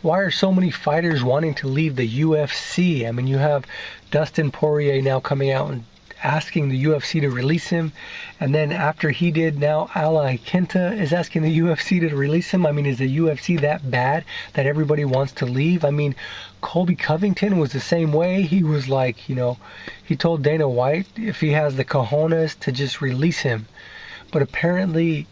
why are so many fighters wanting to leave the UFC? I mean, you have Dustin Poirier now coming out and asking the UFC to release him, and then after he did, now Iaquinta is asking the UFC to release him. I mean, is the UFC that bad that everybody wants to leave? I mean, Covington was the same way. He was like, you know, he told Dana White if he has the cojones to just release him. But apparently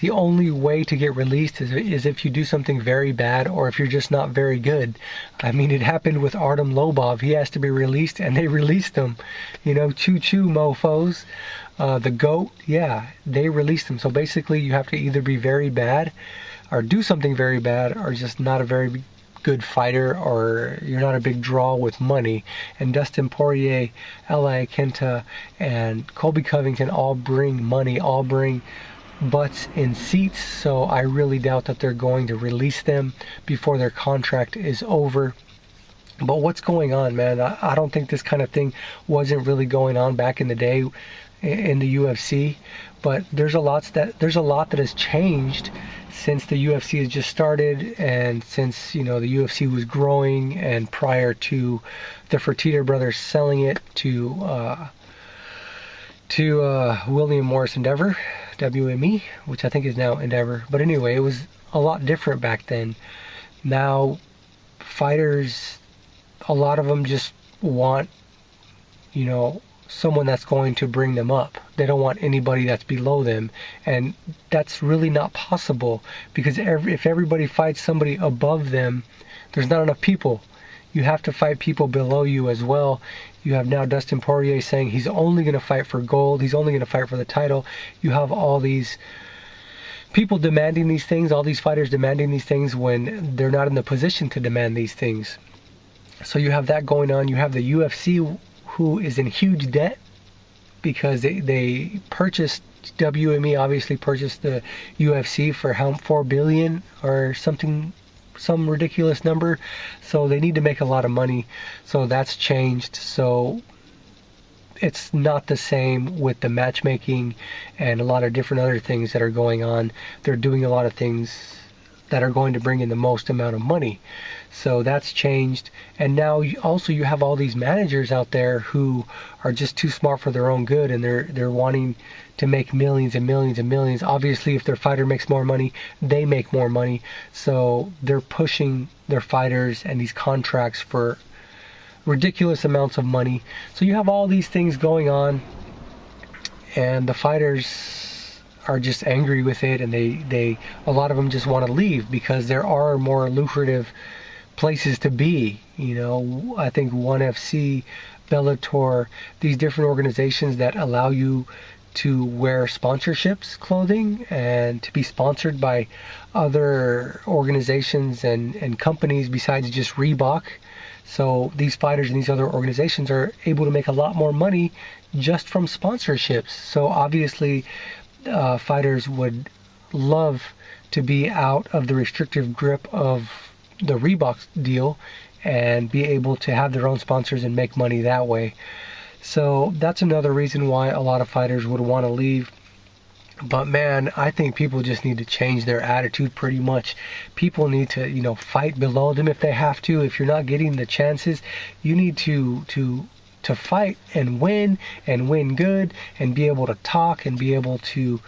the only way to get released is if you do something very bad or if you're just not very good. I mean, it happened with Artem Lobov. He has to be released, and they released him. You know, choo-choo, mofos. The GOAT, yeah, they released him. So basically, you have to either be very bad or do something very bad or just not a very good fighter, or you're not a big draw with money. And Dustin Poirier, Iaquinta, and Colby Covington all bring money, all bring butts in seats, so I really doubt that they're going to release them before their contract is over. But what's going on, man? I don't think this kind of thing wasn't really going on back in the day in the UFC, but there's a lot that has changed since the UFC has just started, and since, you know, the UFC was growing, and prior to the Fertitta brothers selling it to William Morris Endeavor, WME, which I think is now Endeavor. But anyway, it was a lot different back then. Now, fighters, a lot of them just want, you know, someone that's going to bring them up. They don't want anybody that's below them. And that's really not possible, because if everybody fights somebody above them, there's not enough people. You have to fight people below you as well. You have now Dustin Poirier saying he's only going to fight for gold. He's only going to fight for the title. You have all these people demanding these things, all these fighters demanding these things when they're not in the position to demand these things. So you have that going on. You have the UFC, who is in huge debt because they purchased, WME obviously purchased the UFC for how, $4 billion or something, some ridiculous number. So they need to make a lot of money. So that's changed. So it's not the same with the matchmaking and a lot of different other things that are going on. They're doing a lot of things that are going to bring in the most amount of money. So that's changed. And now you have all these managers out there who are just too smart for their own good, and they're wanting to make millions and millions and millions. Obviously, if their fighter makes more money, they make more money. So they're pushing their fighters and these contracts for ridiculous amounts of money. So you have all these things going on, and the fighters are just angry with it, and they a lot of them just want to leave because there are more lucrative places to be. You know, I think ONE FC, Bellator, these different organizations that allow you to wear sponsorships clothing and to be sponsored by other organizations and companies besides just Reebok. So these fighters and these other organizations are able to make a lot more money just from sponsorships. So obviously fighters would love to be out of the restrictive grip of the Reebok deal and be able to have their own sponsors and make money that way. So that's another reason why a lot of fighters would want to leave. But man, I think people just need to change their attitude pretty much. People need to, you know, fight below them if they have to. If you're not getting the chances, you need to fight and win good, and be able to talk and be able to,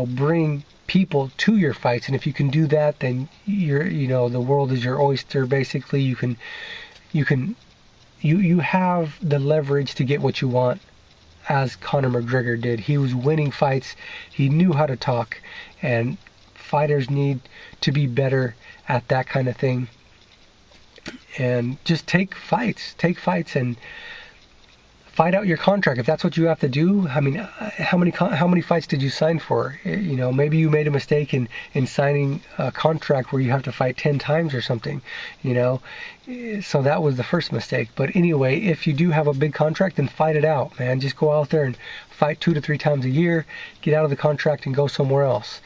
bring people to your fights. And if you can do that, then the world is your oyster. Basically, you have the leverage to get what you want, as Conor McGregor did. He was winning fights. He knew how to talk, and fighters need to be better at that kind of thing. And just take fights and fight out your contract if that's what you have to do. I mean, how many fights did you sign for? You know, maybe you made a mistake in signing a contract where you have to fight 10 times or something, you know. So that was the first mistake. But anyway, if you do have a big contract, then fight it out, man. Just go out there and fight 2 to 3 times a year, get out of the contract and go somewhere else.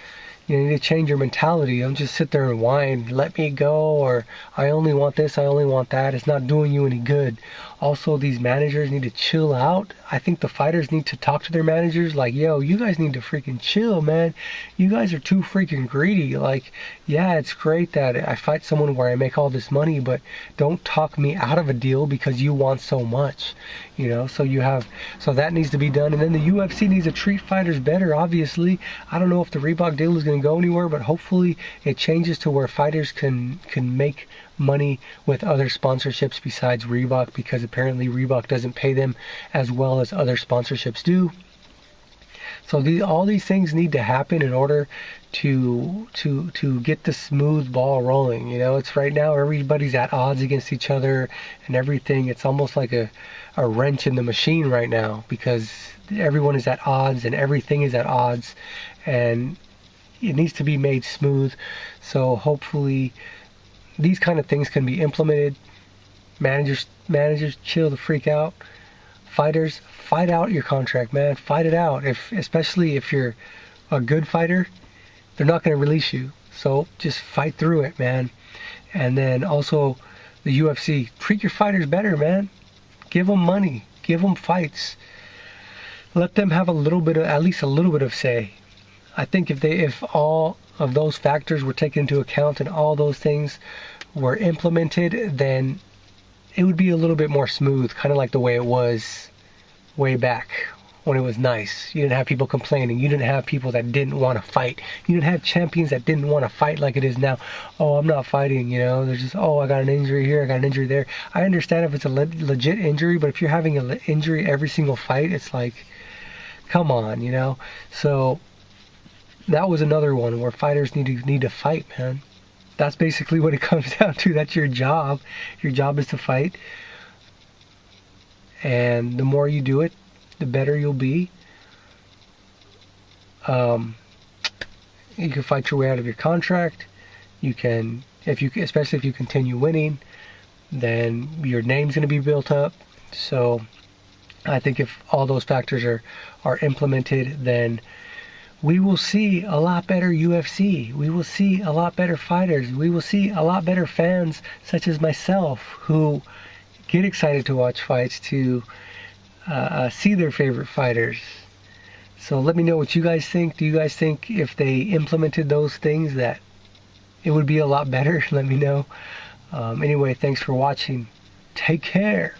You need to change your mentality. Don't just sit there and whine, let me go, or I only want this, I only want that. It's not doing you any good. Also, these managers need to chill out. I think the fighters need to talk to their managers like, yo, you guys need to freaking chill, man. You guys are too freaking greedy. Like, yeah, it's great that I fight someone where I make all this money, but don't talk me out of a deal because you want so much, you know. So that needs to be done. And then the UFC needs to treat fighters better, obviously. I don't know if the Reebok deal is going to go anywhere, but hopefully it changes to where fighters can make money with other sponsorships besides Reebok, because apparently Reebok doesn't pay them as well as other sponsorships do. So all these things need to happen in order to get the smooth ball rolling. You know, it's right now everybody's at odds against each other and everything. It's almost like a wrench in the machine right now, because everyone is at odds and everything is at odds, and it needs to be made smooth. So hopefully these kind of things can be implemented. Managers chill the freak out. Fighters, fight out your contract, man. Fight it out. Especially if you're a good fighter, they're not going to release you. So just fight through it, man. And then also the UFC, treat your fighters better, man. Give them money. Give them fights. Let them have at least a little bit of say. I think if all of those factors were taken into account and all those things were implemented, then it would be a little bit more smooth, kind of like the way it was way back when it was nice. You didn't have people complaining. You didn't have people that didn't want to fight. You didn't have champions that didn't want to fight like it is now. Oh, I'm not fighting, you know. There's just, oh, I got an injury here, I got an injury there. I understand if it's a legit injury, but if you're having an injury every single fight, it's like, come on, you know. So that was another one where fighters need to fight, man. That's basically what it comes down to. That's your job. Your job is to fight. And the more you do it, the better you'll be. You can fight your way out of your contract. You can, especially if you continue winning, then your name's going to be built up. So I think if all those factors are implemented, then we will see a lot better UFC. We will see a lot better fighters. We will see a lot better fans, such as myself, who get excited to watch fights, to see their favorite fighters. So let me know what you guys think. Do you guys think if they implemented those things that it would be a lot better? Let me know. Anyway, thanks for watching. Take care.